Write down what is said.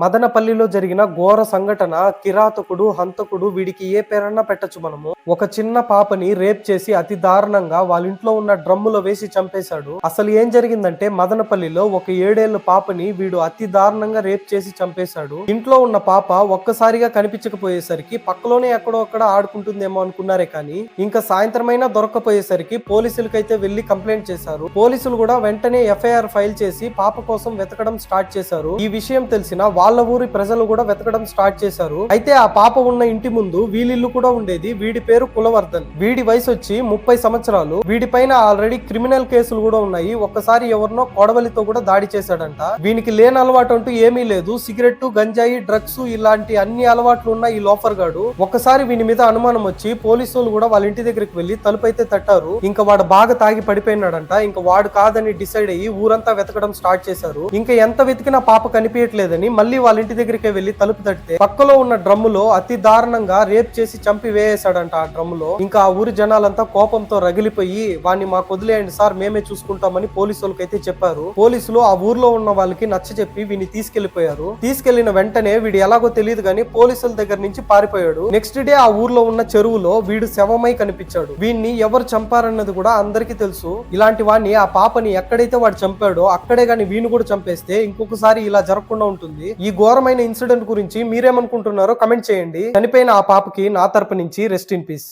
మదనపల్లిలో జరిగిన ఘోర సంఘటన. కిరాతకుడు, హంతకుడు, వీడికి ఏ పేరన్నా పెట్టచ్చు మనము. ఒక చిన్న పాపని రేప్ చేసి అతి దారుణంగా వాళ్ళ ఇంట్లో ఉన్న డ్రమ్ములో వేసి చంపేశాడు. అసలు ఏం జరిగిందంటే మదనపల్లిలో ఒక 7 ఏళ్ల పాపని వీడు అతి దారుణంగా రేప్ చేసి చంపేశాడు. ఇంట్లో ఉన్న పాప ఒక్కసారిగా కనిపించకపోయేసరికి పక్కలోనే ఎక్కడో అక్కడ ఆడుకుంటుందేమో అనుకున్నారే కానీ ఇంకా సాయంత్రమైనా దొరకపోయేసరికి పోలీసులకైతే వెళ్లి కంప్లైంట్ చేశారు. పోలీసులు కూడా వెంటనే ఎఫ్ఐఆర్ ఫైల్ చేసి పాప కోసం వెతకడం స్టార్ట్ చేశారు. ఈ విషయం తెలిసిన వాళ్ళ ఊరి ప్రజలు కూడా వెతకడం స్టార్ట్ చేశారు. అయితే ఆ పాప ఉన్న ఇంటి ముందు వీళ్ళిల్లు కూడా ఉండేది. వీడి పేరు కులవర్ధన్. వీడి వయసు వచ్చి 30 సంవత్సరాలు. వీడి పైన ఆల్రెడీ క్రిమినల్ కేసులు కూడా ఉన్నాయి. ఒక్కసారి ఎవరినో కొడవలితో కూడా దాడి చేశాడంట. వీనికి లేని అలవాటు అంటూ ఏమీ లేదు. సిగరెట్, గంజాయి, డ్రగ్స్ ఇలాంటి అన్ని అలవాట్లు ఉన్న ఈ లోఫర్ గాడు ఒక్కసారి వీని మీద అనుమానం వచ్చి పోలీసులు కూడా వాళ్ళ ఇంటి దగ్గరికి వెళ్లి తలుపు అయితే తట్టారు. ఇంకా వాడు బాగా తాగి పడిపోయినాడంట. ఇంకా వాడు కాదని డిసైడ్ అయ్యి ఊరంతా వెతకడం స్టార్ట్ చేశారు. ఇంకా ఎంత వెతికినా పాప కనిపించట్లేదని మళ్ళీ వాళ్ళ ఇంటి దగ్గరికి వెళ్లి తలుపు తట్టితే పక్కలో ఉన్న డ్రమ్ములో అతి దారుణంగా రేప్ చేసి చంపి వేసాడంట. ఆ డ్రమ్ములో ఇంకా ఆ ఊరి జనాలంతా కోపంతో రగిలిపోయి వాడిని మాకు వదిలేయండి సార్, మేమే చూసుకుంటామని పోలీసులకు అయితే చెప్పారు. పోలీసులు ఆ ఊర్లో ఉన్న వాళ్ళకి నచ్చ చెప్పి వీడిని తీసుకెళ్లిపోయారు. తీసుకెళ్లిన వెంటనే వీడు ఎలాగో తెలియదు గానీ పోలీసుల దగ్గర నుంచి పారిపోయాడు. నెక్స్ట్ డే ఆ ఊర్లో ఉన్న చెరువులో వీడు శవమై కనిపించాడు. వీడిని ఎవరు చంపారన్నది కూడా అందరికీ తెలుసు. ఇలాంటి వాడిని ఆ పాపని ఎక్కడైతే వాడు చంపాడో అక్కడే గాని వీణు కూడా చంపేస్తే ఇంకొకసారి ఇలా జరగకుండా ఉంటుంది. ఈ ఘోరమైన ఇన్సిడెంట్ గురించి మీరేమనుకుంటున్నారో కమెంట్ చేయండి. చనిపోయిన ఆ పాపకి నా తరపు నుంచి రెస్ట్ ఇన్ పీస్.